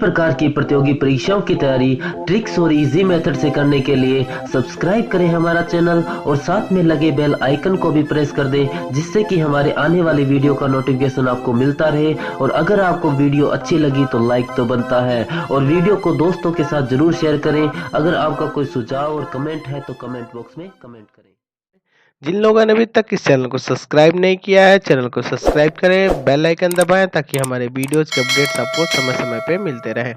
प्रकार की प्रतियोगी परीक्षाओं की तैयारी ट्रिक्स और इजी मेथड से करने के लिए सब्सक्राइब करें हमारा चैनल और साथ में लगे बेल आइकन को भी प्रेस कर दें, जिससे कि हमारे आने वाली वीडियो का नोटिफिकेशन आपको मिलता रहे। और अगर आपको वीडियो अच्छी लगी तो लाइक तो बनता है और वीडियो को दोस्तों के साथ जरूर शेयर करें। अगर आपका कोई सुझाव और कमेंट है तो कमेंट बॉक्स में कमेंट करें। जिन लोगों ने अभी तक इस चैनल को सब्सक्राइब नहीं किया है, चैनल को सब्सक्राइब करें, बेल आइकन दबाएं ताकि हमारे वीडियोज के अपडेट्स आपको समय समय पे मिलते रहें।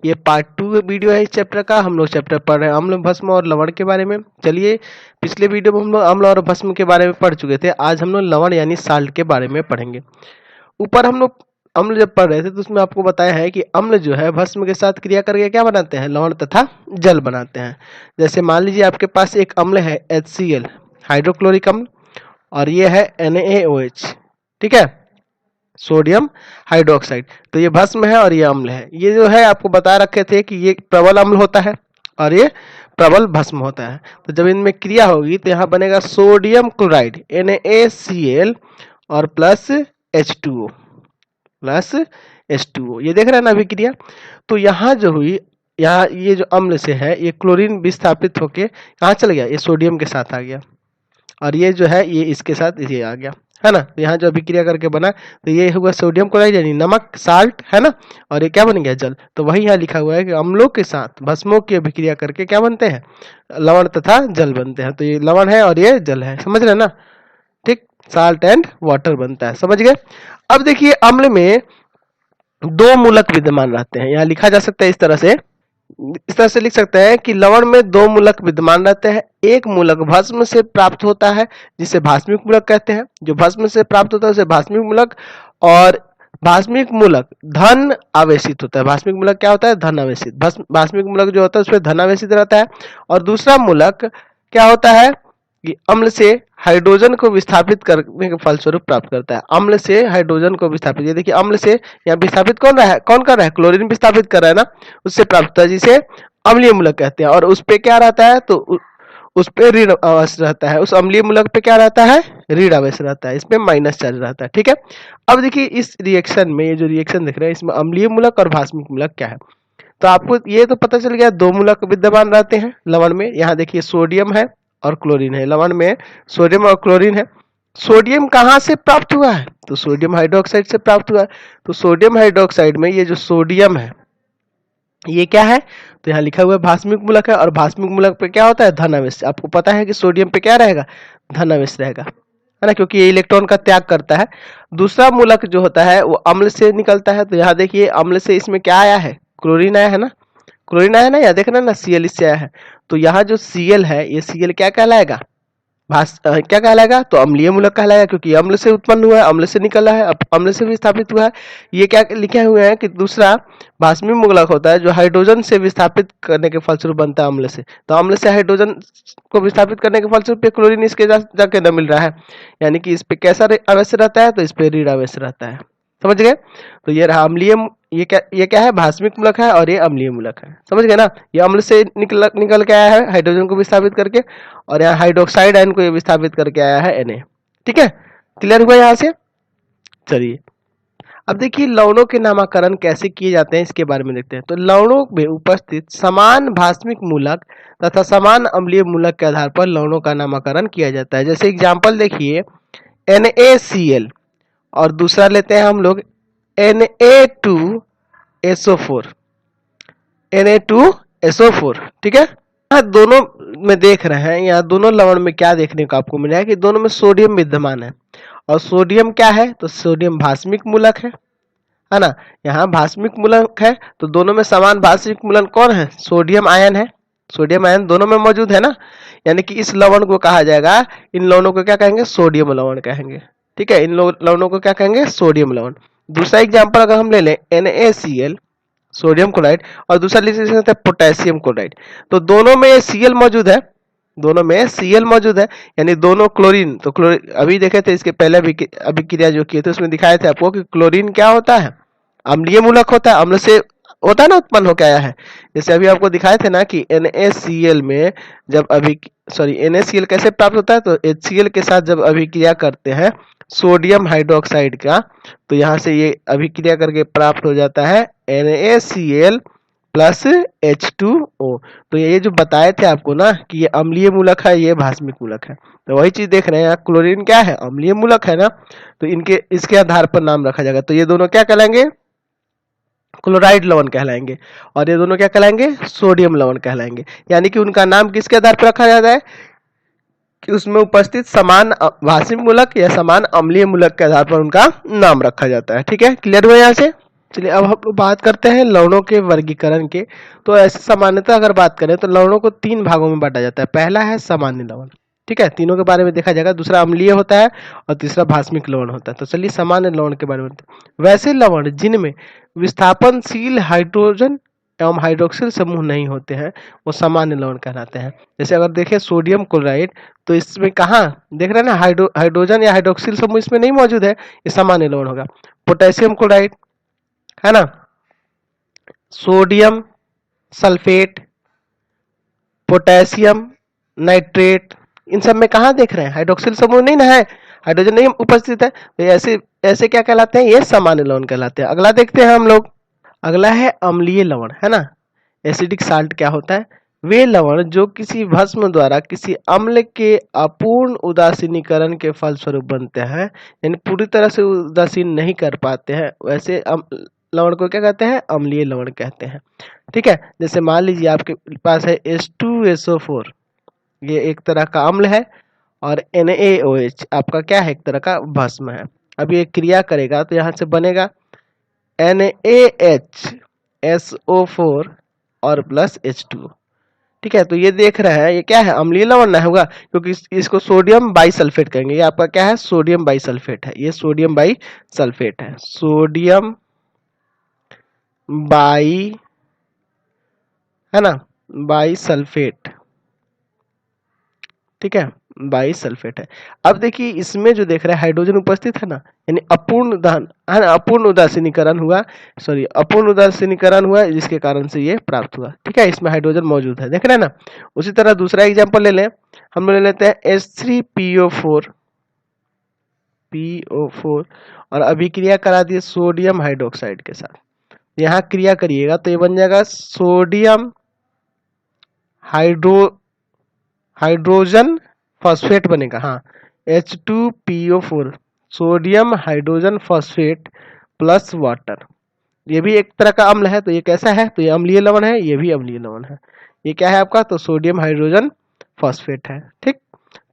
ये पार्ट 2 वीडियो है इस चैप्टर का। हम लोग चैप्टर पढ़ रहे हैं अम्ल, भस्म और लवण के बारे में। चलिए, पिछले वीडियो में हम लोग अम्ल और भस्म के बारे में पढ़ चुके थे। आज हम लोग लवण यानी साल्ट के बारे में पढ़ेंगे। ऊपर हम लोग अम्ल जब पढ़ रहे थे तो उसमें आपको बताया है कि अम्ल जो है भस्म के साथ क्रिया करके क्या बनाते हैं, लवण तथा जल बनाते हैं। जैसे मान लीजिए आपके पास एक अम्ल है HCl, हाइड्रोक्लोरिक अम्ल, और ये है NaOH, ठीक है, सोडियम हाइड्रोक्साइड। तो ये भस्म है और ये अम्ल है। ये जो है आपको बता रखे थे कि ये प्रबल अम्ल होता है और ये प्रबल भस्म होता है। तो जब इनमें क्रिया होगी तो यहाँ बनेगा सोडियम क्लोराइड NaCl और प्लस H2O। ये देख रहे हैं ना अभिक्रिया। तो यहाँ जो हुई, यहाँ ये जो अम्ल से है ये क्लोरीन विस्थापित होके कहाँ चल गया, ये सोडियम के साथ आ गया, और ये जो है ये इसके साथ ये आ गया, है ना। तो यहाँ जो अभिक्रिया करके बना तो ये हुआ सोडियम क्लोराइड यानी नमक, साल्ट, है ना, और ये क्या बन गया, जल। तो वही यहाँ लिखा हुआ है कि अम्लों के साथ भस्मों की अभिक्रिया करके क्या बनते हैं, लवण तथा जल बनते हैं। तो ये लवण है और ये जल है, समझ रहे हैं ना, ठीक, साल्ट एंड वाटर बनता है, समझ गए। अब देखिए अम्ल में दो मूलक विद्यमान रहते हैं। यहाँ लिखा जा सकता है इस तरह से लिख सकते हैं कि लवण में दो मूलक विद्यमान रहते हैं। एक मूलक भस्म से प्राप्त होता है जिसे भास्मिक मूलक कहते हैं। जो भस्म से प्राप्त होता है उसे भास्मिक मूलक, और भास्मिक मूलक धन आवेशित होता है। भास्मिक मूलक क्या होता है, धन आवेशित। भास्मिक मूलक जो होता है उसमें धन आवेशित रहता है। और दूसरा मूलक क्या होता है कि अम्ल से हाइड्रोजन को विस्थापित करने के फलस्वरूप प्राप्त करता है। अम्ल से हाइड्रोजन को विस्थापित, ये देखिए अम्ल से यहाँ विस्थापित कौन कर रहा है, क्लोरीन विस्थापित कर रहा है ना, उससे प्राप्त होता है, जिसे अम्लीय मूलक कहते हैं। और उस पे क्या रहता है, तो उस पे ऋण आवेश रहता है। उस अम्लीय मूलक पे क्या रहता है, ऋण आवेश रहता है, इसमें माइनस चार्ज रहता है, ठीक है। अब देखिए इस रिएक्शन में, ये जो रिएक्शन दिख रहा है इसमें अम्लीय मूलक और भास्मिक मूलक क्या है। तो आपको ये तो पता चल गया, दो मूलक विद्यमान रहते हैं लवण में। यहाँ देखिए सोडियम है और क्लोरीन है। लवण में सोडियम और क्लोरीन है। सोडियम कहाँ से प्राप्त हुआ है, तो सोडियम हाइड्रोक्साइड से प्राप्त हुआ है। तो सोडियम हाइड्रोक्साइड में ये जो सोडियम है ये क्या है, तो यहाँ लिखा हुआ है भास्मिक मूलक है। और भास्मिक मूलक पे क्या होता है, धन आवेश। आपको पता है कि सोडियम पे क्या रहेगा, धन आवेश रहेगा, है ना, क्योंकि ये इलेक्ट्रॉन का त्याग करता है। दूसरा मूलक जो होता है वो अम्ल से निकलता है। तो यहाँ देखिए अम्ल से इसमें क्या आया है, क्लोरीन आया है ना, क्लोरीन आया ना, यहाँ देखना ना Cl इससे आया है। तो यहाँ जो Cl है ये Cl क्या कहलाएगा, क्या कहलाएगा, तो अम्लीय मूलक कहलाएगा, क्योंकि अम्ल से उत्पन्न हुआ है, अम्ल से निकला है, अम्ल से विस्थापित हुआ है। ये क्या लिखे हुए हैं कि दूसरा भास्मिक मूलक होता है जो हाइड्रोजन से विस्थापित करने के फलस्वरूप बनता है अम्ल से। तो अम्ल से हाइड्रोजन को विस्थापित करने के फलस्वरूप क्लोरीन इसके जाके न मिल रहा है, यानी कि इस पे कैसा आवेश रहता है, तो इस पे ऋण आवेश रहता है, समझ गए। तो ये रहा अम्लीय, ये क्या है, भास्मिक मूलक है, और ये अम्लीय मूलक है, समझ गए ना। ये अम्ल से निकल के आया है हाइड्रोजन को विस्थापित करके, और यहाँ हाइड्रोक्साइड आयन को ये विस्थापित करके आया है Na, ठीक है, क्लियर हुआ यहाँ से। चलिए अब देखिए लवणों के नामकरण कैसे किए जाते हैं इसके बारे में देखते हैं। तो लवणों में उपस्थित समान भास्मिक मूलक तथा समान अम्लीय मूलक के आधार पर लवणों का नामकरण किया जाता है। जैसे एग्जाम्पल देखिए NaCl, और दूसरा लेते हैं हम लोग Na2SO4, ठीक है। यहाँ दोनों में देख रहे हैं, यहाँ दोनों लवण में क्या देखने को आपको मिला है कि दोनों में सोडियम विद्यमान है। और सोडियम क्या है, तो सोडियम भास्मिक मूलक है ना। यहाँ भास्मिक मूलक है तो दोनों में समान भास्मिक मूलक कौन है, सोडियम आयन है। सोडियम आयन दोनों में मौजूद है ना, यानी कि इस लवण को कहा जाएगा, इन लवणों को क्या कहेंगे, सोडियम लवण कहेंगे, ठीक है। इन लवणों को क्या कहेंगे, सोडियम लवण। दूसरा एग्जाम्पल अगर हम ले लें NaCl, सोडियम क्लोराइड, और दूसरा लिख सकते हैं पोटेशियम क्लोराइड। तो दोनों में Cl मौजूद है, दोनों में Cl मौजूद है, यानी दोनों क्लोरीन। तो क्लोरीन अभी देखे थे, इसके पहले अभिक्रिया जो किए थे उसमें दिखाए थे आपको कि क्लोरीन क्या होता है, अम्लीय मूलक होता है, अम्ल से होता है ना, उत्पन्न होकर आया है। जैसे अभी आपको दिखाए थे ना कि NaCl में जब NaCl कैसे प्राप्त होता है, तो HCl के साथ जब अभिक्रिया करते हैं सोडियम हाइड्रोक्साइड का, तो यहाँ से ये अभिक्रिया करके प्राप्त हो जाता है NaCl प्लस H2O। तो ये जो बताए थे आपको ना कि ये अम्लीय मूलक है, ये भास्मिक मूलक है, तो वही चीज देख रहे हैं। क्लोरीन क्या है, अम्लीय मूलक है ना, तो इनके इसके आधार पर नाम रखा जाएगा। तो ये दोनों क्या कहलाएंगे, क्लोराइड लवण कहलाएंगे, और ये दोनों क्या कहलाएंगे, सोडियम लवण कहलाएंगे। यानी कि उनका नाम किसके आधार पर रखा जाता है, कि उसमें उपस्थित समान भास्मिक मूलक या समान अम्लीय मूलक के आधार पर उनका नाम रखा जाता है। ठीक है, क्लियर हुआ यहाँ से। चलिए अब हम लोग बात करते हैं लवणों के वर्गीकरण के। तो ऐसे सामान्यतः अगर बात करें तो लवणों को 3 भागों में बांटा जाता है। पहला है सामान्य लवण, ठीक है, तीनों के बारे में देखा जाएगा। दूसरा अम्लीय होता है और तीसरा भास्मिक लवण होता है। तो चलिए सामान्य लवण के बारे में। वैसे लवण जिनमें विस्थापनशील हाइड्रोजन एवं हाइड्रोक्सिल समूह नहीं होते हैं वो सामान्य लवण कहलाते हैं। जैसे अगर देखें सोडियम क्लोराइड, तो इसमें कहाँ देख रहे हैं ना, हाइड्रोजन या हाइड्रोक्सिल समूह इसमें नहीं मौजूद है, ये सामान्य लवण होगा। पोटेशियम क्लोराइड है ना, सोडियम सल्फेट, पोटेशियम नाइट्रेट, इन सब में कहाँ देख रहे हैं, हाइड्रोक्सिल समूह नहीं ना है, हाइड्रोजन नहीं उपस्थित है, तो ऐसे ऐसे क्या कहलाते हैं, ये सामान्य लवण कहलाते हैं। अगला देखते हैं हम लोग, अगला है अम्लीय लवण, है ना। एसिडिक साल्ट क्या होता है, वे लवण जो किसी भस्म द्वारा किसी अम्ल के अपूर्ण उदासीनीकरण के फलस्वरूप बनते हैं, यानी पूरी तरह से उदासीन नहीं कर पाते हैं, वैसे लवण को क्या कहते हैं, अम्लीय लवण कहते हैं। ठीक है, जैसे मान लीजिए आपके पास है H2SO4, ये एक तरह का अम्ल है, और NaOH आपका क्या है, एक तरह का भस्म है। अब ये क्रिया करेगा तो यहाँ से बनेगा NaHSO4 और प्लस H2O। ठीक है, तो ये देख रहे हैं ये क्या है, अम्लीय लवण ना होगा, क्योंकि इसको सोडियम बाइसल्फेट कहेंगे। ये आपका क्या है, सोडियम बाइसल्फेट है, ये सोडियम बाइसल्फेट है, सोडियम बाई, है ना, बाइसल्फेट। ठीक है, बाइसल्फेट है। अब देखिए इसमें जो देख रहे हैं हाइड्रोजन उपस्थित है ना, यानी अपूर्ण दहन है ना, अपूर्ण उदासीनीकरण हुआ, सॉरी अपूर्ण उदासीनीकरण हुआ, जिसके कारण से ये प्राप्त हुआ। ठीक है, इसमें हाइड्रोजन मौजूद है, देख रहे हैं ना। उसी तरह दूसरा एग्जांपल ले लें, हम लोग ले लेते हैं H3PO4 और अभिक्रिया करा दिए सोडियम हाइड्रोक्साइड के साथ। यहाँ क्रिया करिएगा तो ये बन जाएगा सोडियम हाइड्रोजन फॉस्फेट बनेगा, हाँ, H2PO4 sodium hydrogen phosphate plus water. ये भी एक तरह का अम्ल है, तो ये कैसा है, तो ये अम्लीय लवण है, ये भी अम्लीय लवण है। ये क्या है आपका, तो सोडियम हाइड्रोजन फॉस्फेट है। ठीक,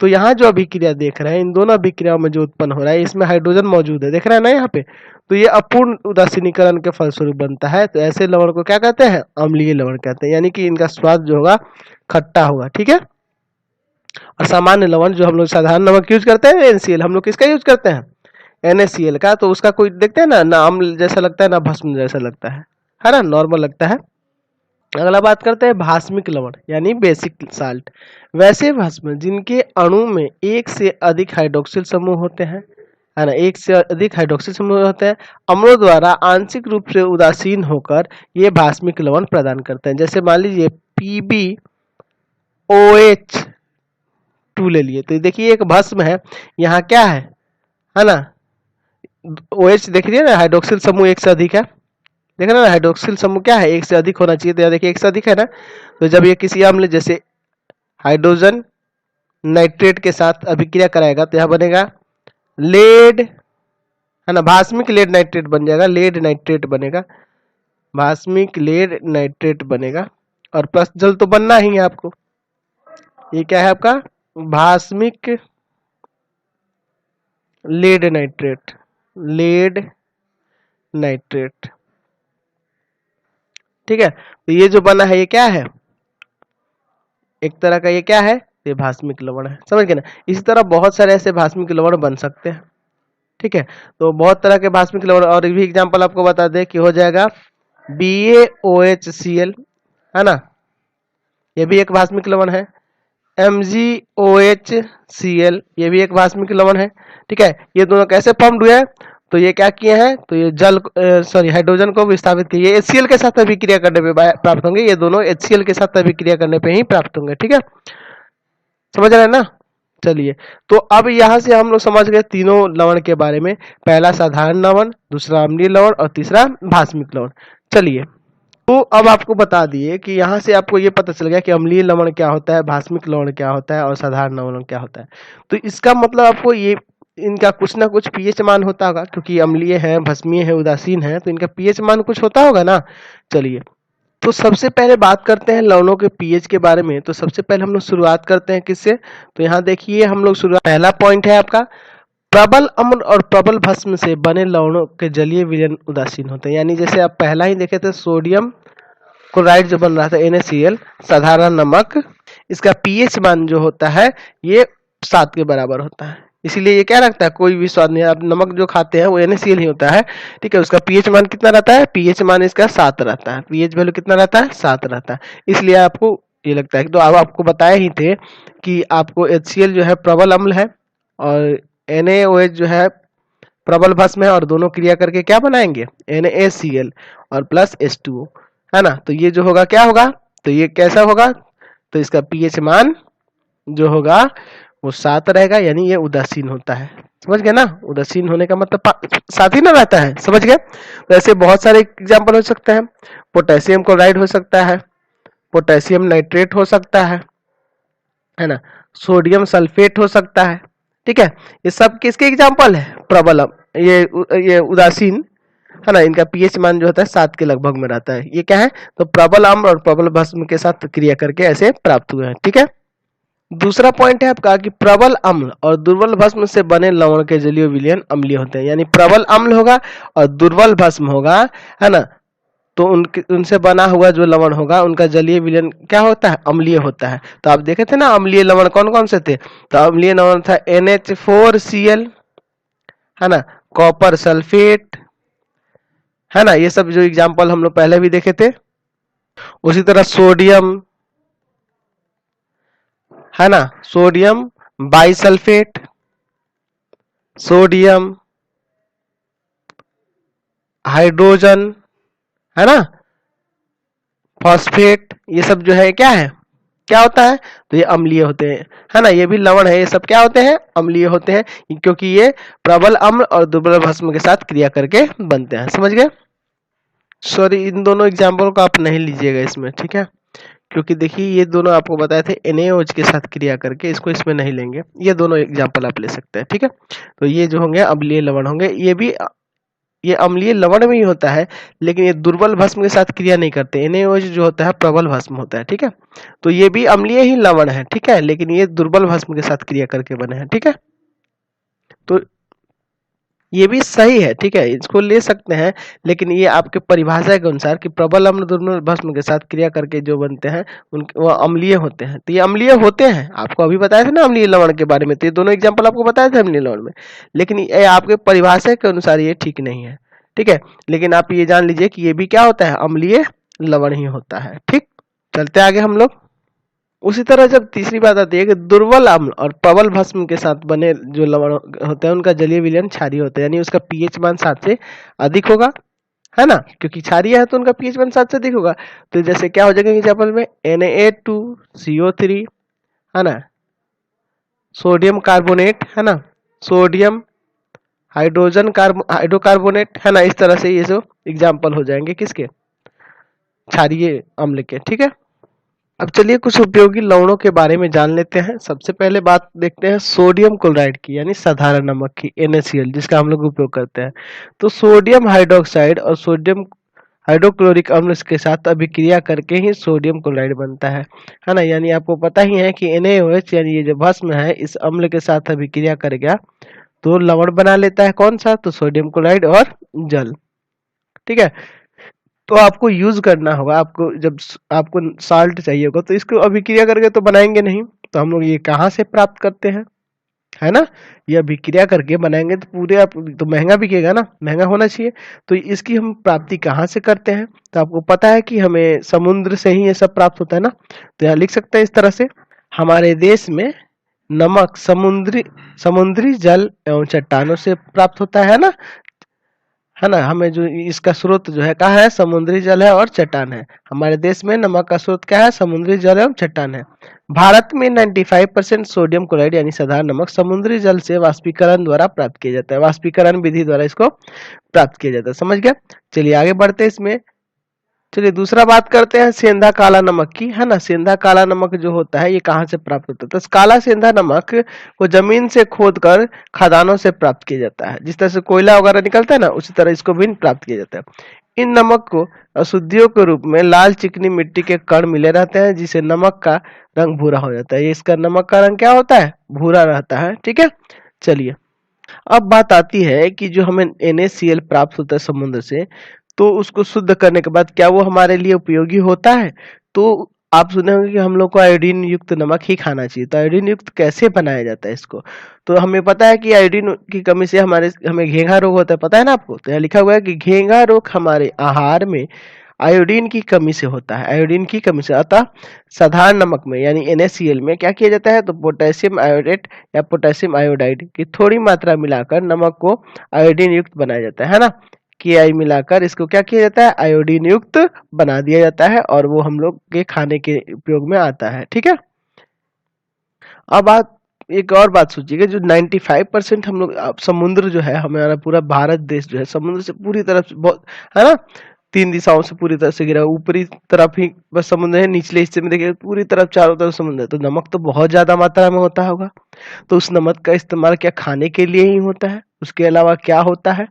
तो यहाँ जो अभिक्रिया देख रहे हैं, इन दोनों अभिक्रियाओं में जो उत्पन्न हो रहा है, इसमें हाइड्रोजन मौजूद है, देख रहे हैं ना यहाँ पे। तो ये अपूर्ण उदासीनीकरण के फलस्वरूप बनता है, तो ऐसे लवण को क्या कहते हैं, अम्लीय लवण कहते हैं, यानी कि इनका स्वाद जो होगा खट्टा होगा। ठीक है, और सामान्य लवण जो हम लोग साधारण नमक यूज करते हैं NaCl, हम लोग किसका यूज करते हैं, NaCl का, तो उसका कोई देखते हैं ना अम्ल जैसा लगता है ना भस्म जैसा लगता है ना, नॉर्मल लगता है। अगला बात करते हैं भास्मिक लवण यानी बेसिक साल्ट। वैसे भस्म जिनके अणु में एक से अधिक हाइड्रोक्सिल समूह होते हैं, है ना, एक से अधिक हाइड्रोक्सिल समूह होते हैं, अम्लों द्वारा आंशिक रूप से उदासीन होकर ये भास्मिक लवण प्रदान करते हैं। जैसे मान लीजिए PbOH2 ले लिए, तो देखिए एक भस्म है, यहाँ क्या है ना, OH देख रही है ना, हाइड्रोक्सिल समूह एक से अधिक है, देख रहे ना, हाइड्रोक्सिल समूह क्या है, एक से अधिक होना चाहिए, तो यहाँ देखिए एक से अधिक है ना। तो जब ये किसी अम्ल जैसे हाइड्रोजन नाइट्रेट के साथ अभिक्रिया कराएगा तो यह बनेगा लेड, है ना, भास्मिक लेड नाइट्रेट बन जाएगा, लेड नाइट्रेट बनेगा, भास्मिक लेड नाइट्रेट बनेगा, और प्लस जल तो बनना ही है आपको। ये क्या है आपका, भास्मिक लेड नाइट्रेट, लेड नाइट्रेट। ठीक है, तो ये जो बना है ये क्या है, एक तरह का ये क्या है, ये भास्मिक लवण है, समझ गए ना। इसी तरह बहुत सारे ऐसे भास्मिक लवण बन सकते हैं। ठीक है, तो बहुत तरह के भास्मिक लवण, और भी एग्जांपल आपको बता दें कि हो जाएगा BaOHCl, है ना, ये भी एक भास्मिक लवण है। MgOHCl, ये भी एक भास्मिक लवण है। ठीक है, ये दोनों कैसे फॉर्म्ड हुए हैं, तो ये क्या किए हैं, तो ये जल सॉरी हाइड्रोजन को विस्थापित किए, ये HCl के साथ अभिक्रिया करने पे प्राप्त होंगे, ये दोनों HCl के साथ अभिक्रिया करने पे ही प्राप्त होंगे। ठीक है, समझ रहे हैं ना। चलिए, तो अब यहाँ से हम लोग समझ गए तीनों लवण के बारे में, पहला साधारण लवण, दूसरा अम्लीय लवण और तीसरा भास्मिक लवण। चलिए, तो अब आपको बता दिए कि यहाँ से आपको ये पता चल गया कि अम्लीय लवण क्या होता है, भास्मिक लवण क्या होता है और साधारण लवण क्या होता है। तो इसका मतलब आपको ये इनका कुछ ना कुछ पीएच मान होता होगा, क्योंकि अम्लीय है, भस्मीय है, उदासीन है, तो इनका पीएच मान कुछ होता होगा ना। चलिए, तो सबसे पहले बात करते हैं लवणों के पीएच के बारे में। तो सबसे पहले हम लोग शुरुआत करते हैं किससे, तो यहाँ देखिए हम लोग शुरुआत, पहला पॉइंट है आपका, प्रबल अम्ल और प्रबल भस्म से बने लवणों के जलीय विलयन उदासीन होते हैं। यानी जैसे आप पहला ही देखे थे, सोडियम क्लोराइड जो बन रहा था NaCl, साधारण नमक, इसका पीएच मान जो होता है ये 7 के बराबर होता है। इसीलिए ये क्या रखता है, कोई भी स्वाद नहीं, आप नमक जो खाते हैं वो NaCl ही होता है, ठीक है। उसका पीएच मान कितना रहता है, पीएच मान इसका 7 रहता है, पीएच वैल्यू कितना रहता है, 7 रहता है। इसलिए आपको ये लगता है कि, तो अब आपको बताए ही थे कि आपको HCl जो है प्रबल अम्ल है और NaOH जो है प्रबल भस्म है, और दोनों क्रिया करके क्या बनाएंगे, NaCl और प्लस H2O, है ना। तो ये जो होगा क्या होगा, तो ये कैसा होगा, तो इसका पीएच मान जो होगा वो 7 रहेगा, यानी ये उदासीन होता है। समझ गए ना, उदासीन होने का मतलब 7 ही ना रहता है, समझ गए। तो ऐसे बहुत सारे एग्जाम्पल हो सकते हैं, पोटेशियम क्लोराइड हो सकता है, पोटेशियम नाइट्रेट हो सकता है ना, सोडियम सल्फेट हो सकता है, ठीक है। ये सब किसके एग्जाम्पल है, प्रबल अम्ल, ये उदासीन, है ना। इनका पीएच मान जो होता है 7 के लगभग में रहता है। ये क्या है, तो प्रबल अम्ल और प्रबल भस्म के साथ क्रिया करके ऐसे प्राप्त हुए हैं, ठीक है। दूसरा पॉइंट है आपका कि प्रबल अम्ल और दुर्बल भस्म से बने लवण के जलीय विलयन अम्लीय होते हैं। यानी प्रबल अम्ल होगा और दुर्बल भस्म होगा, है ना, तो उनसे बना हुआ जो लवण होगा उनका जलीय विलयन क्या होता है, अम्लीय होता है। तो आप देखे थे ना अम्लीय लवण कौन कौन से थे, तो अम्लीय लवण था NH4Cl, है ना, कॉपर सल्फेट, है ना, ये सब जो एग्जाम्पल हम लोग पहले भी देखे थे। उसी तरह सोडियम, है ना, सोडियम बाइसल्फेट, सोडियम हाइड्रोजन, है ना, फॉस्फेट, ये सब जो है क्या है, क्या होता है, तो ये अम्लीय होते हैं, है ना। ये भी लवण है, ये सब क्या होते हैं, अम्लीय होते हैं, क्योंकि ये प्रबल अम्ल और दुर्बल भस्म के साथ क्रिया करके बनते हैं। समझ गए। सॉरी, इन दोनों एग्जाम्पल को आप नहीं लीजिएगा इसमें, ठीक है, क्योंकि देखिए ये दोनों आपको बताए थे NaOH के साथ क्रिया करके, इसको इसमें नहीं लेंगे। ये दोनों एग्जाम्पल आप ले सकते हैं, ठीक है। तो ये जो होंगे अम्लीय लवण होंगे, ये भी ये अम्लीय लवण में ही होता है, लेकिन ये दुर्बल भस्म के साथ क्रिया नहीं करते। NaOH जो होता है प्रबल भस्म होता है, ठीक है। तो ये भी अम्लीय ही लवण है, ठीक है, लेकिन ये दुर्बल भस्म के साथ क्रिया करके बने हैं, ठीक है। तो ये भी सही है, ठीक है, इसको ले सकते हैं, लेकिन ये आपके परिभाषा के अनुसार कि प्रबल अम्ल दुर्बल भस्म के साथ क्रिया करके जो बनते हैं उनके वो अम्लीय होते हैं। तो ये अम्लीय होते हैं, आपको अभी बताया था ना अम्लीय लवण के बारे में, तो ये दोनों एग्जाम्पल आपको बताया था अम्लीय लवण में, लेकिन ये आपके परिभाषा के अनुसार ये ठीक नहीं है, ठीक है। लेकिन आप ये जान लीजिए कि ये भी क्या होता है, अम्लीय लवण ही होता है, ठीक। चलते आगे हम लोग। उसी तरह जब तीसरी बात आती है कि दुर्बल अम्ल और प्रबल भस्म के साथ बने जो लवण होते हैं उनका जलीय विलयन क्षारीय होता है, यानी उसका पीएच मान 7 से अधिक होगा, है ना, क्योंकि क्षारीय है तो उनका पीएच मान 7 से अधिक होगा। तो जैसे क्या हो जाएगा एग्जाम्पल में, Na2CO3, है ना, सोडियम कार्बोनेट, है ना, सोडियम हाइड्रोकार्बोनेट, है ना। इस तरह से ये जो एग्जाम्पल हो जाएंगे किसके, क्षारीय अम्ल के, ठीक है। अब चलिए कुछ उपयोगी लवणों के बारे में जान लेते हैं। सबसे पहले बात देखते हैं सोडियम क्लोराइड की, यानी साधारण नमक की, NaCl, जिसका हम लोग उपयोग करते हैं। तो सोडियम हाइड्रोक्साइड और सोडियम हाइड्रोक्लोरिक अम्ल के साथ अभिक्रिया करके ही सोडियम क्लोराइड बनता है ना। यानी आपको पता ही है कि NaOH यानी ये जो भस्म है इस अम्ल के साथ अभिक्रिया करेगा तो लवण बना लेता है, कौन सा, तो सोडियम क्लोराइड और जल, ठीक है। तो आपको यूज करना होगा, आपको जब आपको साल्ट चाहिए होगा तो इसको अभिक्रिया करके तो बनाएंगे नहीं, तो हम लोग ये कहाँ से प्राप्त करते हैं, है ना, ये अभिक्रिया करके बनाएंगे तो पूरे आप तो महंगा बिकेगा ना, महंगा होना चाहिए। तो इसकी हम प्राप्ति कहाँ से करते हैं, तो आपको पता है कि हमें समुद्र से ही ये सब प्राप्त होता है ना। तो यहाँ लिख सकते हैं इस तरह से, हमारे देश में नमक समुद्री जल एवं चट्टानों से प्राप्त होता है ना, है ना। हमें जो इसका स्रोत जो है कहाँ है, समुद्री जल है और चट्टान है। हमारे देश में नमक का स्रोत क्या है, समुद्री जल एवं चट्टान है। भारत में 95% सोडियम क्लोराइड यानी साधारण नमक समुद्री जल से वाष्पीकरण द्वारा प्राप्त किया जाता है, वाष्पीकरण विधि द्वारा इसको प्राप्त किया जाता है। समझ गया। चलिए आगे बढ़ते हैं इसमें। चलिए दूसरा बात करते हैं सेंधा काला नमक की, है ना। सेंधा काला नमक जो होता है ये कहाँ से प्राप्त होता है? तो काला सेंधा नमक को जमीन से खोदकर खदानों से प्राप्त किया जाता है। जिस तरह से कोयला वगैरह निकलता है ना, उसी तरह इसको भी प्राप्त किया जाता है। इन नमक को अशुद्धियों के रूप में लाल चिकनी मिट्टी के कण मिले रहते हैं, जिससे नमक का रंग भूरा हो जाता है। ये इसका नमक का रंग क्या होता है? भूरा रहता है। ठीक है, चलिए अब बात आती है कि जो हमें NaCl प्राप्त होता है समुद्र से, तो उसको शुद्ध करने के बाद क्या वो हमारे लिए उपयोगी होता है? तो आप सुने होंगे कि हम लोग को आयोडीन युक्त नमक ही खाना चाहिए। तो आयोडीन युक्त कैसे बनाया जाता है इसको? तो हमें पता है कि आयोडीन की कमी से हमें घेंघा रोग होता है, पता है ना आपको? तो यहाँ लिखा हुआ है कि घेंघा रोग हमारे आहार में आयोडीन की कमी से होता है। आयोडीन की कमी से, अतः साधारण नमक में यानी NaCl में क्या किया जाता है? तो पोटेशियम आयोडेट या पोटेशियम आयोडाइड की थोड़ी मात्रा मिलाकर नमक को आयोडीन युक्त बनाया जाता है ना। KI मिलाकर इसको क्या किया जाता है? आयोडीन युक्त बना दिया जाता है और वो हम लोग के खाने के उपयोग में आता है। ठीक है, अब आप एक और बात सोचिएगा, जो 95% हम लोग समुद्र जो है, हमारा पूरा भारत देश जो है समुद्र से पूरी तरफ से बहुत, है ना, 3 दिशाओं से पूरी तरह से घिरा, ऊपरी तरफ ही बस समुद्र है, निचले हिस्से में देखिए पूरी तरफ चारों तरफ समुद्र है। तो नमक तो बहुत ज्यादा मात्रा में होता होगा। तो उस नमक का इस्तेमाल क्या खाने के लिए ही होता है? उसके अलावा क्या होता है?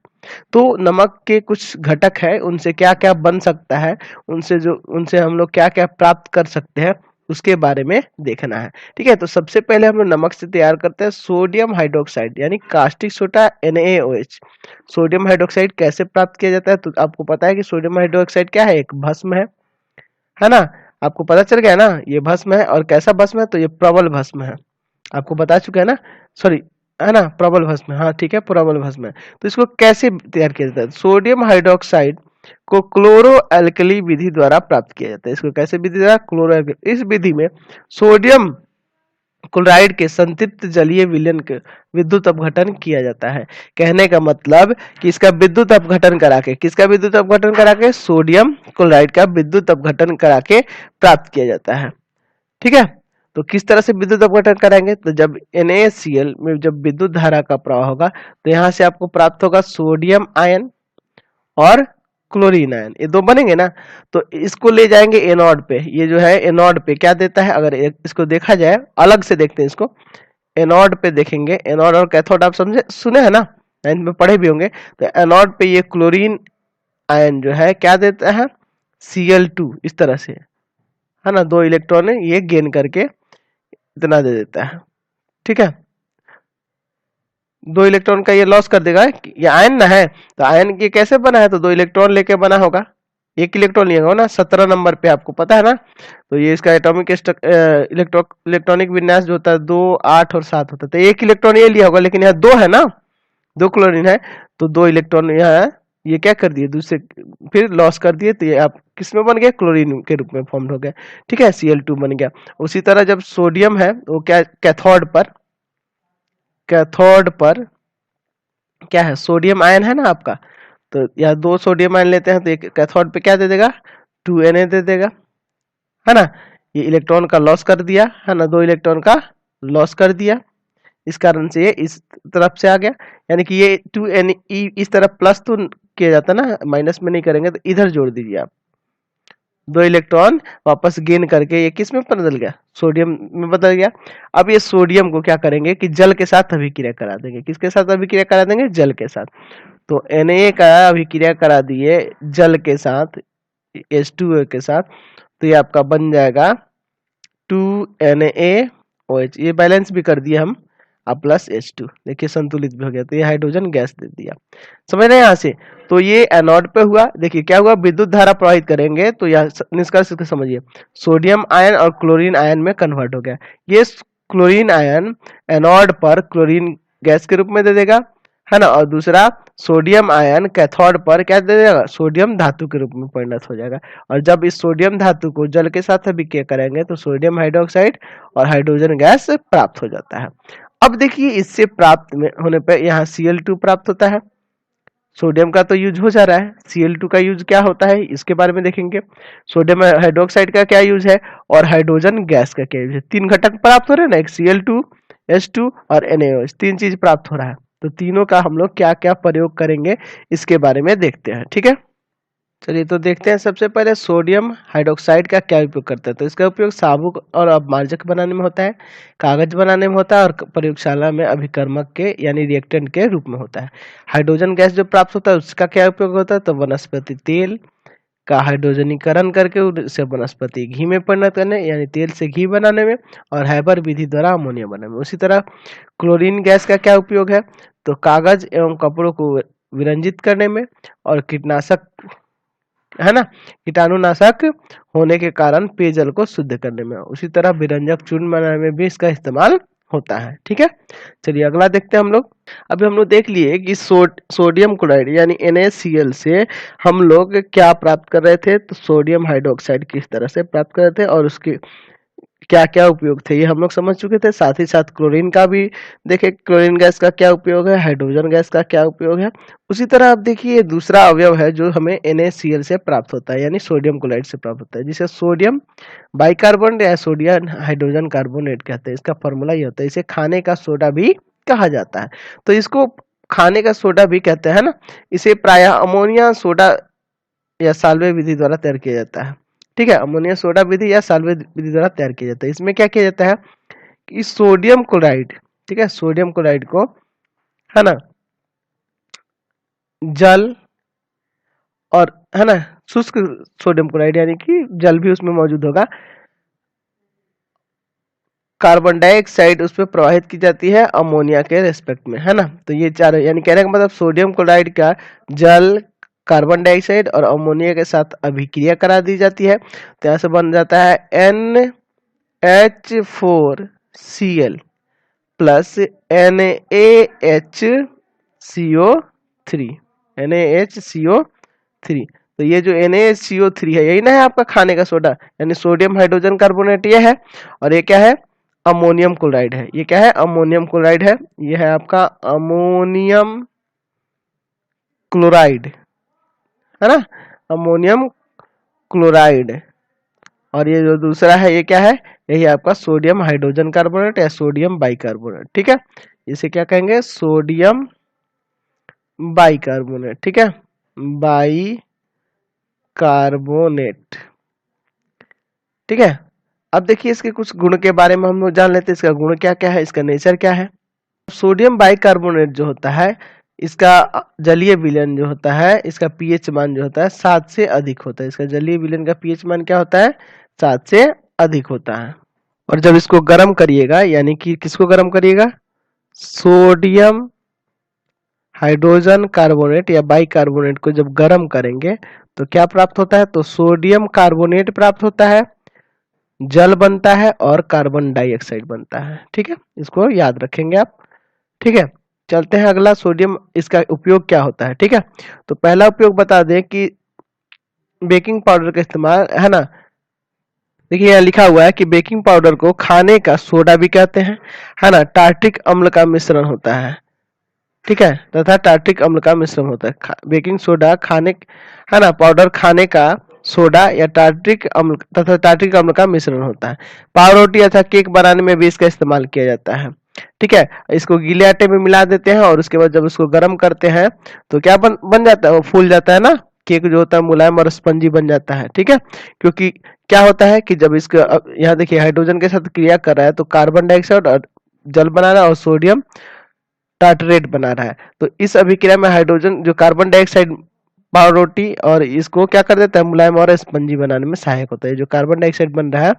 तो नमक के कुछ घटक है, उनसे क्या क्या बन सकता है, उनसे हम लोग क्या क्या प्राप्त कर सकते हैं, उसके बारे में देखना है। ठीक है, तो सबसे पहले हम लोग नमक से तैयार करते हैं सोडियम हाइड्रोक्साइड यानी caustic soda NaOH। Sodium hydroxide कैसे प्राप्त किया जाता है? तो आपको पता है कि सोडियम हाइड्रोक्साइड क्या है? एक भस्म है ना। आपको पता चल गया ना, ये भस्म है। और कैसा भस्म है? तो ये प्रबल भस्म है, आपको बता चुके हैं ना, सॉरी, है ना, प्रबल भस्म। हाँ ठीक है, प्रबल भस्म है। तो इसको कैसे तैयार किया जाता है? सोडियम हाइड्रोक्साइड को क्लोरो एल्कली विधि द्वारा प्राप्त किया जाता है। इसको कैसे विधि द्वारा? Chloro alkali. इस विधि में सोडियम क्लोराइड के संतृप्त जलीय विलयन के विद्युत अपघटन किया जाता है। कहने का मतलब कि इसका विद्युत अपघटन करा के, किसका विद्युत अपघटन करा के? सोडियम क्लोराइड का विद्युत अपघटन करा के प्राप्त किया जाता है। ठीक है, तो किस तरह से विद्युत अपघटन कराएंगे? तो जब NaCl में जब विद्युत धारा का प्रवाह होगा, तो यहाँ से आपको प्राप्त होगा सोडियम आयन और क्लोरीन आयन, ये दो बनेंगे ना। तो इसको ले जाएंगे एनोड पे। ये जो है एनोड पे क्या देता है? अगर इसको देखा जाए, अलग से देखते हैं इसको, एनोड पे देखेंगे। एनोड और कैथोड आप समझे, सुने हैं ना, 9th में पढ़े भी होंगे। तो एनोड पे ये क्लोरीन आयन जो है क्या देता है? Cl2, इस तरह से, है ना, 2 इलेक्ट्रॉन है, ये गेन करके इतना दे देता है। ठीक है, 2 इलेक्ट्रॉन का ये लॉस कर देगा। ये आयन ना है, तो आयन ये कैसे बना है? तो 2 इलेक्ट्रॉन लेके बना होगा, 1 इलेक्ट्रॉन लिया होगा ना, 17 नंबर पे, आपको पता है ना। तो ये इसका एटॉमिक इलेक्ट्रॉनिक विन्यास जो होता है 2, 8 और 7 होता है। तो 1 इलेक्ट्रॉन ये लिया होगा, लेकिन यहाँ 2 है ना, 2 क्लोरीन है, तो 2 इलेक्ट्रॉन यहाँ है, ये क्या कर दिए? दूसरे फिर लॉस कर दिए, तो ये आप किस में बन गए? क्लोरीन के रूप में फॉर्म हो गए। ठीक है, Cl2 बन गया। उसी तरह जब सोडियम है, वो क्या, कैथोड पर क्या है? सोडियम आयन है ना आपका। तो यहाँ 2 सोडियम आयन लेते हैं, तो एक कैथोड पे क्या दे देगा? 2Na दे देगा, है ना। ये इलेक्ट्रॉन का लॉस कर दिया, है ना, 2 इलेक्ट्रॉन का लॉस कर दिया। इस कारण से ये इस तरफ से आ गया, यानी कि ये 2Ne इस तरफ प्लस तो किया जाता ना, माइनस में नहीं करेंगे। तो इधर जोड़ दीजिए आप, 2 इलेक्ट्रॉन वापस गेन करके ये किस में बदल गया? सोडियम में बदल गया। अब ये सोडियम को क्या करेंगे कि जल के साथ अभिक्रिया करा देंगे। किसके साथ अभिक्रिया करा देंगे? जल के साथ। तो Na का अभिक्रिया करा दिए जल के साथ, H2O के साथ, तो ये आपका बन जाएगा 2NaOH। ये बैलेंस भी कर दिया हम, अब प्लस H2, देखिए संतुलित भी हो गया। तो ये हाइड्रोजन गैस दे दिया, समझ रहे हैं यहाँ से। तो ये एनोड पे हुआ, देखिए क्या हुआ? विद्युत धारा प्रवाहित करेंगे, तो यह निष्कर्ष को समझिए, सोडियम आयन और क्लोरीन आयन में कन्वर्ट हो गया। ये क्लोरीन आयन एनोड पर क्लोरीन गैस के रूप में दे देगा, है ना। और दूसरा सोडियम आयन कैथोड पर क्या दे देगा? सोडियम धातु के रूप में परिणत हो जाएगा। और जब इस सोडियम धातु को जल के साथ अभिक्रिया करेंगे, तो सोडियम हाइड्रोक्साइड और हाइड्रोजन गैस प्राप्त हो जाता है। अब देखिए, इससे प्राप्त होने पर यहाँ Cl2 प्राप्त होता है। सोडियम का तो यूज हो जा रहा है, Cl2 का यूज क्या होता है इसके बारे में देखेंगे। सोडियम हाइड्रोक्साइड का क्या यूज है और हाइड्रोजन गैस का क्या यूज है? 3 घटक प्राप्त हो रहे हैं ना, एक Cl2, H2 और NaOH, 3 चीज प्राप्त हो रहा है। तो तीनों का हम लोग क्या क्या प्रयोग करेंगे इसके बारे में देखते हैं। ठीक है, चलिए तो देखते हैं सबसे पहले सोडियम हाइड्रोक्साइड का क्या उपयोग करते हैं। तो इसका उपयोग साबुन और अपमार्जक बनाने में होता है, कागज बनाने में होता है और प्रयोगशाला में अभिकर्मक के यानी रिएक्टेंट के रूप में होता है। हाइड्रोजन गैस जो प्राप्त होता है उसका क्या उपयोग होता है, तो वनस्पति तेल का हाइड्रोजनीकरण करके उसे वनस्पति घी में परिणत करने यानी तेल से घी बनाने में और हैबर विधि द्वारा अमोनिया बनाने में। उसी तरह क्लोरीन गैस का क्या उपयोग है, तो कागज एवं कपड़ों को विरंजित करने में और कीटनाशक है ना, कीटाणुनाशक होने के कारण पेयजल को शुद्ध करने में। उसी तरह विरंजक चूर्ण बनाने में भी इसका इस्तेमाल होता है। ठीक है, चलिए अगला देखते हैं हम लोग। अभी हम लोग देख लिए कि सोडियम क्लोराइड यानी NaCl से हम लोग क्या प्राप्त कर रहे थे, तो सोडियम हाइड्रोक्साइड किस तरह से प्राप्त कर रहे थे और उसके क्या क्या उपयोग थे ये हम लोग समझ चुके थे। साथ ही साथ क्लोरीन का भी देखे, क्लोरीन गैस का क्या उपयोग है, हाइड्रोजन गैस का क्या उपयोग है। उसी तरह आप देखिए दूसरा अवयव है जो हमें NaCl से प्राप्त होता है यानी सोडियम क्लोराइड से प्राप्त होता है, जिसे सोडियम बाइकार्बोनेट या सोडियम हाइड्रोजन कार्बोनेट कहते हैं। इसका फॉर्मूला ये होता है, इसे खाने का सोडा भी कहा जाता है। तो इसको खाने का सोडा भी कहते हैं ना। इसे प्रायः अमोनिया सोडा या साल्वे विधि द्वारा तैयार किया जाता है। ठीक है, अमोनिया सोडा विधि या साल्वे विधि द्वारा तैयार किया जाता है। इसमें क्या किया जाता है कि सोडियम क्लोराइड, ठीक है, सोडियम क्लोराइड को है ना जल और है ना शुष्क सोडियम क्लोराइड यानी कि जल भी उसमें मौजूद होगा, कार्बन डाइऑक्साइड उसमें प्रवाहित की जाती है अमोनिया के रेस्पेक्ट में, है ना। तो ये चारों यानी कहने का मतलब सोडियम क्लोराइड का जल, कार्बन डाइऑक्साइड और अमोनिया के साथ अभिक्रिया करा दी जाती है। तो यहाँ से बन जाता है NH4Cl प्लस NaHCO3, NaHCO3। तो ये जो NaHCO3 है यही ना है आपका खाने का सोडा यानी सोडियम हाइड्रोजन कार्बोनेट ये है, और ये क्या है, अमोनियम क्लोराइड है। ये क्या है, अमोनियम क्लोराइड है। ये है आपका अमोनियम क्लोराइड, है ना, अमोनियम क्लोराइड। और ये जो दूसरा है ये क्या है, यही आपका सोडियम हाइड्रोजन कार्बोनेट या सोडियम बाइकार्बोनेट। ठीक है, इसे क्या कहेंगे, सोडियम बाइकार्बोनेट। ठीक है, बाइकार्बोनेट। ठीक है, अब देखिए इसके कुछ गुण के बारे में हम लोग जान लेते हैं। इसका गुण क्या क्या है, इसका नेचर क्या है। सोडियम बाइकार्बोनेट जो होता है इसका जलीय विलयन जो होता है, इसका पीएच मान जो होता है 7 से अधिक होता है। इसका जलीय विलयन का पीएच मान क्या होता है, 7 से अधिक होता है। और जब इसको गर्म करिएगा यानी कि किसको गर्म करिएगा, सोडियम हाइड्रोजन कार्बोनेट या बाइकार्बोनेट को जब गर्म करेंगे तो क्या प्राप्त होता है, तो सोडियम कार्बोनेट प्राप्त होता है, जल बनता है और कार्बन डाइऑक्साइड बनता है। ठीक है, इसको याद रखेंगे आप। ठीक है, चलते हैं अगला, सोडियम इसका उपयोग क्या होता है। ठीक है, तो पहला उपयोग बता दें कि बेकिंग पाउडर का इस्तेमाल, है ना। देखिए यहाँ लिखा हुआ है कि बेकिंग पाउडर को खाने का सोडा भी कहते हैं, है ना। टार्ट्रिक अम्ल का मिश्रण होता है, ठीक है, तथा टार्ट्रिक अम्ल का मिश्रण होता है। बेकिंग सोडा खाने, है ना, पाउडर खाने का सोडा या टार्ट्रिक अम्ल तथा टार्ट्रिक अम्ल का मिश्रण होता है। पाव रोटी अथवा केक बनाने में भी इसका इस्तेमाल किया जाता है। ठीक है, इसको गीले आटे में मिला देते हैं और उसके बाद जब उसको गर्म करते हैं तो क्या बन जाता है, वो फूल जाता है ना, केक जो होता है मुलायम और स्पंजी बन जाता है। ठीक है, क्योंकि क्या होता है कि जब इसका यहाँ देखिए हाइड्रोजन के साथ क्रिया कर रहा है तो कार्बन डाइऑक्साइड और जल बना रहा है और सोडियम टार्टरेट बना रहा है। तो इस अभिक्रिया में हाइड्रोजन जो कार्बन डाइऑक्साइड पाव रोटी और इसको क्या कर देता है, मुलायम और स्पंजी बनाने में सहायक होता है। जो कार्बन डाइऑक्साइड बन रहा है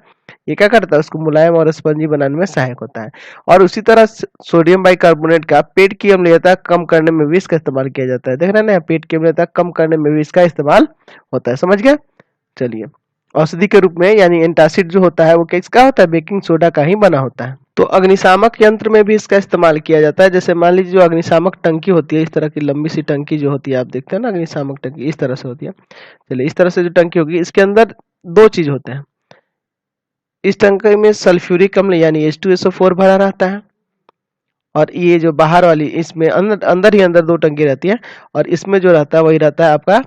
ये क्या करता है, उसको मुलायम और स्पंजी बनाने में सहायक होता है। और उसी तरह सोडियम बाइकार्बोनेट का पेट की अम्लीयता कम करने में भी इसका इस्तेमाल किया जाता है। देख रहे हैं ना, पेट की अम्लीयता कम करने में भी इसका इस्तेमाल होता है। समझ गए, चलिए। औषधि के रूप में यानी एंटासिड जो होता है वो किसका होता है, बेकिंग सोडा का ही बना होता है। तो अग्निशामक यंत्र में भी इसका इस्तेमाल किया जाता है। जैसे मान लीजिए जो अग्निशामक टंकी होती है, इस तरह की लंबी सी टंकी जो होती है, आप देखते हैं ना अग्निशामक टंकी इस तरह से होती है। चलिए, इस तरह से जो टंकी होगी इसके अंदर दो चीज होते हैं। इस टंकी में सल्फ्यूरिक अम्ल यानी H2SO4 भरा रहता है, और ये जो बाहर वाली इसमें अंदर ही अंदर दो टंकी रहती है, और इसमें जो रहता है वही रहता है आपका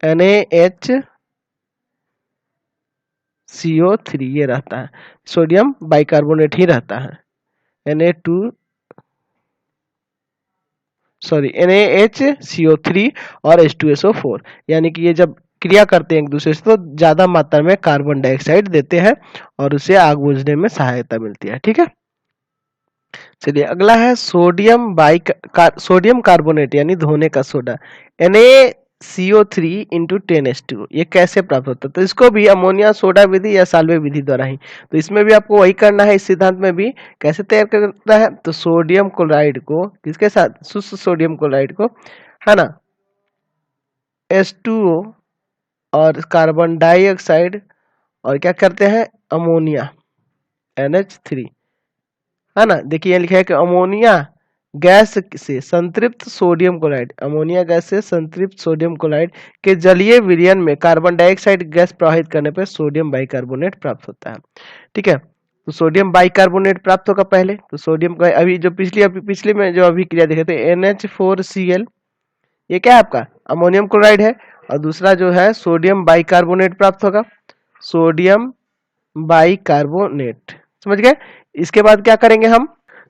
NaHCO3 ये रहता है, सोडियम बाइकार्बोनेट ही रहता है। NaHCO3 और H2SO4 यानी कि ये जब क्रिया करते हैं एक दूसरे से तो ज्यादा मात्रा में कार्बन डाइऑक्साइड देते हैं और उसे आग बुझने में सहायता मिलती है। ठीक है, चलिए अगला है सोडियम कार्बोनेट यानी धोने का सोडा NaCO3 इंटू 10H2O। ये कैसे प्राप्त होता है? तो इसको भी अमोनिया सोडा विधि या साल्वे विधि द्वारा ही, तो इसमें भी आपको वही करना है। इस सिद्धांत में भी कैसे तैयार करना है, तो सोडियम क्लोराइड को किसके साथ, शुद्ध सोडियम क्लोराइड को, है ना, H2O और कार्बन डाइऑक्साइड और क्या करते हैं, अमोनिया NH3, है ना। देखिए यहाँ लिखा है कि अमोनिया गैस से संतृप्त सोडियम क्लोराइड, अमोनिया गैस से संतृप्त सोडियम क्लोराइड के जलीय विलयन में कार्बन डाइऑक्साइड गैस प्रवाहित करने पर सोडियम बाइकार्बोनेट प्राप्त होता है। ठीक है, तो सोडियम बाइकार्बोनेट प्राप्त होगा पहले, तो सोडियम का अभी जो पिछली में जो अभी क्रिया देखे थे NH4Cl, ये क्या है आपका अमोनियम क्लोराइड है, और दूसरा जो है सोडियम बाइकार्बोनेट प्राप्त होगा, सोडियम बाइकार्बोनेट, समझ गए। इसके बाद क्या करेंगे हम,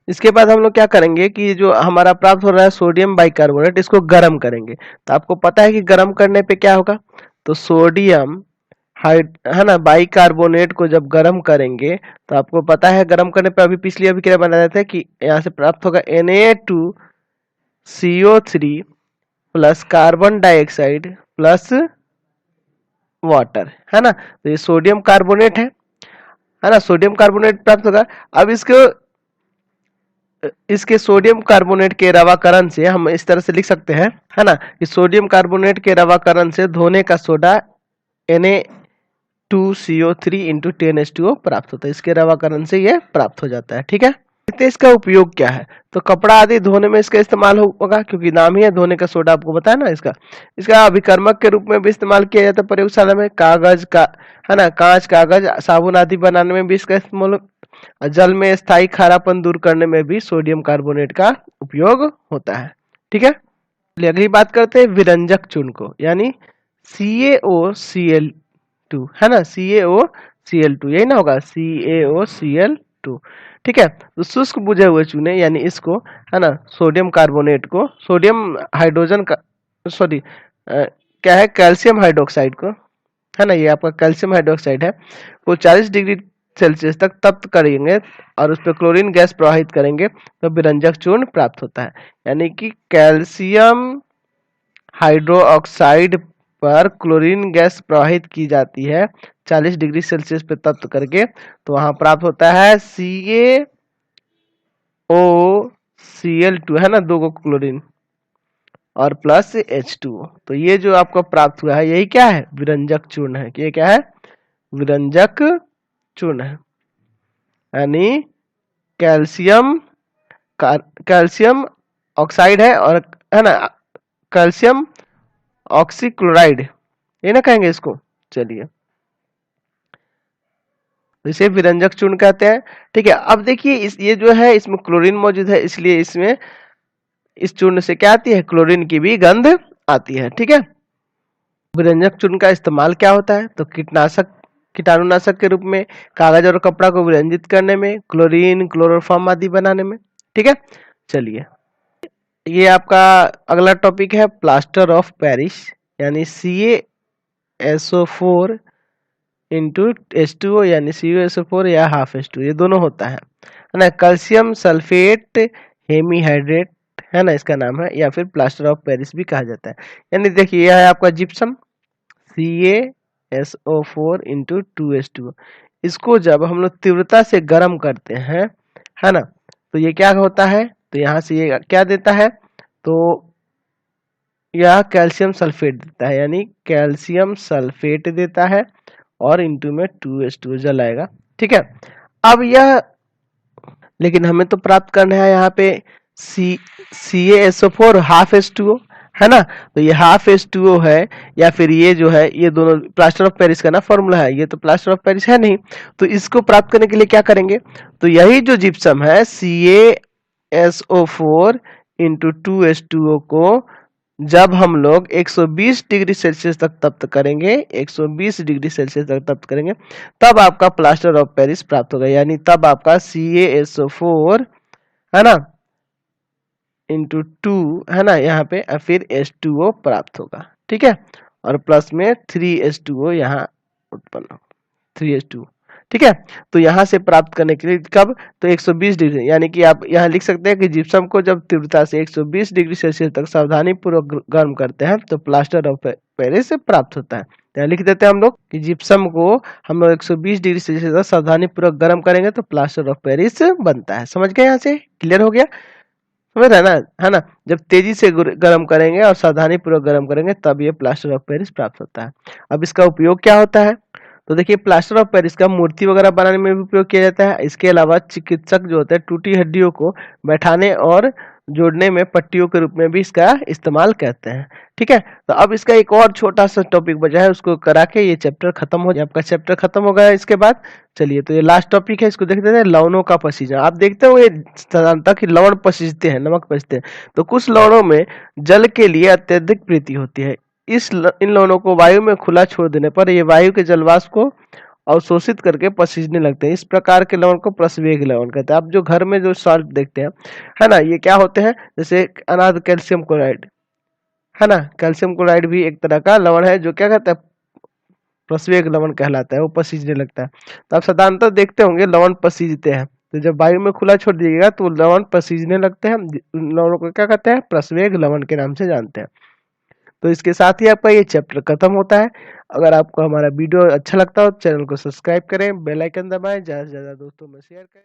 इसके बाद हम लोग क्या करेंगे कि जो हमारा प्राप्त हो रहा है सोडियम बाइकार्बोनेट, इसको गर्म करेंगे। तो आपको पता है कि गर्म करने पे क्या होगा, तो सोडियम है ना बाइकार्बोनेट को जब गर्म करेंगे तो आपको पता है गर्म करने पे अभी क्या बनाया था कि यहाँ से प्राप्त होगा Na2CO3 plus carbon dioxide plus water, है ना। तो ये सोडियम कार्बोनेट है ना, सोडियम कार्बोनेट प्राप्त होगा। अब इसके सोडियम कार्बोनेट के रवाकरण से हम इस तरह से लिख सकते हैं, है ना, कि सोडियम कार्बोनेट के रवाकरण से धोने का सोडा Na2CO3 इंटू 10H2O प्राप्त होता है। इसके रवाकरण से ये प्राप्त हो जाता है। ठीक है, देखते हैं इसका उपयोग क्या है। तो कपड़ा आदि धोने में इसका इस्तेमाल होगा, क्योंकि नाम ही है धोने का सोडा, आपको बताया ना। इसका अभिकर्मक के रूप में भी इस्तेमाल किया जाता है प्रयोगशाला में, कागज का, है ना, कांच, कागज, साबुन आदि बनाने में भी इसका इस्तेमाल, जल में स्थायी खारापन दूर करने में भी सोडियम कार्बोनेट का उपयोग होता है। ठीक है, चलिए अगली बात करते हैं विरंजक चूर्ण को, यानी CaOCl2, है ना, CaOCl2, यही ना होगा CaOCl2। ठीक है, तो शुष्क बुझे हुए चूने यानी इसको, है ना, सोडियम कार्बोनेट को, सोडियम हाइड्रोजन का, सॉरी क्या है, कैल्शियम हाइड्रोक्साइड को, है ना, ये आपका कैल्शियम हाइड्रोक्साइड है, वो 40 डिग्री सेल्सियस तक तप्त करेंगे और उस पर क्लोरीन गैस प्रवाहित करेंगे तो विरंजक चूर्ण प्राप्त होता है। यानी कि कैल्शियम हाइड्रोक्साइड पर क्लोरीन गैस प्रवाहित की जाती है 40 डिग्री सेल्सियस पे तप्त करके, तो वहां प्राप्त होता है CaOCl2, है ना, 2 क्लोरीन और प्लस H2O। तो ये जो आपका प्राप्त हुआ है यही क्या है, विरंजक चूर्ण है। ये क्या है, विरंजक चूर्ण है, यानी कैल्शियम ऑक्साइड है, और है ना कैल्शियम ऑक्सीक्लोराइड, ये ना कहेंगे इसको। चलिए इसे विरंजक चूर्ण कहते हैं। ठीक है, अब देखिए ये जो है इसमें क्लोरीन मौजूद है, इसलिए इसमें इस चूर्ण से क्या आती है, क्लोरीन की भी गंध आती है। ठीक है, विरंजक चूर्ण का इस्तेमाल क्या होता है, तो कीटाणुनाशक के रूप में, कागज और कपड़ा को विरंजित करने में, क्लोरीन, क्लोरोफॉर्म आदि बनाने में। ठीक है, चलिए ये आपका अगला टॉपिक है प्लास्टर ऑफ पेरिस, यानी CaSO4 इंटू H2O, यानी CuSO4 या हाफ H2, ये दोनों होता है ना। कैल्शियम सल्फेट हेमीहाइड्रेट, है ना, इसका नाम है, या फिर प्लास्टर ऑफ पेरिस भी कहा जाता है। यानी देखिए यह है आपका जिप्सम CaSO4 इंटू 2H2O। इसको जब हम लोग तीव्रता से गर्म करते हैं, है ना, तो ये क्या होता है, तो यहाँ से ये क्या देता है, तो यह कैल्शियम सल्फेट देता है, यानी कैल्शियम सल्फेट देता है और इंटू में 2H2O जलाएगा। ठीक है, अब यह, लेकिन हमें तो प्राप्त करना है यहाँ पे CaSO4 हाफ H2O, है ना। तो ये हाफ H2O है, या फिर ये जो है, ये दोनों प्लास्टर ऑफ पेरिस का ना फॉर्मूला है, ये तो प्लास्टर ऑफ पेरिस है नहीं। तो इसको प्राप्त करने के लिए क्या करेंगे, तो यही जो जिप्सम है CaSO4 इंटू 2H2O को जब हम लोग 120 डिग्री सेल्सियस तक तप्त करेंगे, 120 डिग्री सेल्सियस तक तप्त करेंगे, तब आपका प्लास्टर ऑफ पेरिस प्राप्त होगा। यानी तब आपका CaSO4, है ना, इंटू 2, है ना, यहाँ पे फिर H2O प्राप्त होगा। ठीक है, और प्लस में 3H2O यहाँ उत्पन्न हो, 3H2O। ठीक है, तो यहाँ से प्राप्त करने के लिए कब, तो 120 डिग्री, यानी कि आप यहाँ लिख सकते हैं कि जिप्सम को जब तीव्रता से 120 डिग्री सेल्सियस तक सावधानी पूर्वक गर्म करते हैं तो प्लास्टर ऑफ पेरिस प्राप्त होता है। तो यहाँ लिख देते हैं हम लोग कि जिप्सम को हम लोग 120 डिग्री सेल्सियस तक सावधानी पूर्वक गर्म करेंगे तो प्लास्टर ऑफ पेरिस बनता है। समझ गए, यहाँ से क्लियर हो गया, समझ रहे ना, है ना। जब तेजी से गर्म करेंगे और सावधानी पूर्वक गर्म करेंगे तब ये प्लास्टर ऑफ पेरिस प्राप्त होता है। अब इसका उपयोग क्या होता है, तो देखिए प्लास्टर ऑफ पेरिस का मूर्ति वगैरह बनाने में भी उपयोग किया जाता है। इसके अलावा चिकित्सक जो होते हैं टूटी हड्डियों को बैठाने और जोड़ने में पट्टियों के रूप में भी इसका इस्तेमाल करते हैं। ठीक है, तो अब इसका एक और छोटा सा टॉपिक बचा है, उसको करा के ये चैप्टर खत्म हो जाए, आपका चैप्टर खत्म हो गया। इसके बाद चलिए तो ये लास्ट टॉपिक है, इसको देखते हैं, लवणों का पसीजना। आप देखते हो ये साधारणतः कि लवण पसीजते हैं, नमक पसीजते हैं, तो कुछ लवणों में जल के लिए अत्यधिक प्रीति होती है। इन लवणों को वायु में खुला छोड़ देने पर ये वायु के जलवाष्प को अवशोषित करके पसीजने लगते हैं। इस प्रकार के लवण को प्रसवेग लवण कहते हैं। आप जो घर में जो सॉल्ट देखते हैं, है ना, ये क्या होते हैं, जैसे अनाद कैल्शियम क्लोराइड, है ना, कैल्शियम क्लोराइड भी एक तरह का लवण है जो क्या कहता है, प्रसवेग लवण कहलाता है, वो पसीजने लगता है। तो आप साधारणतः देखते होंगे लवण पसीजते हैं, तो जब वायु में खुला छोड़ दीजिएगा तो लवण पसीजने लगते हैं। लवणों को क्या कहते हैं, प्रसवेग लवण के नाम से जानते हैं। तो इसके साथ ही आपका ये चैप्टर खत्म होता है। अगर आपको हमारा वीडियो अच्छा लगता हो चैनल को सब्सक्राइब करें, बेल आइकन दबाएं, ज़्यादा से ज़्यादा दोस्तों में शेयर करें।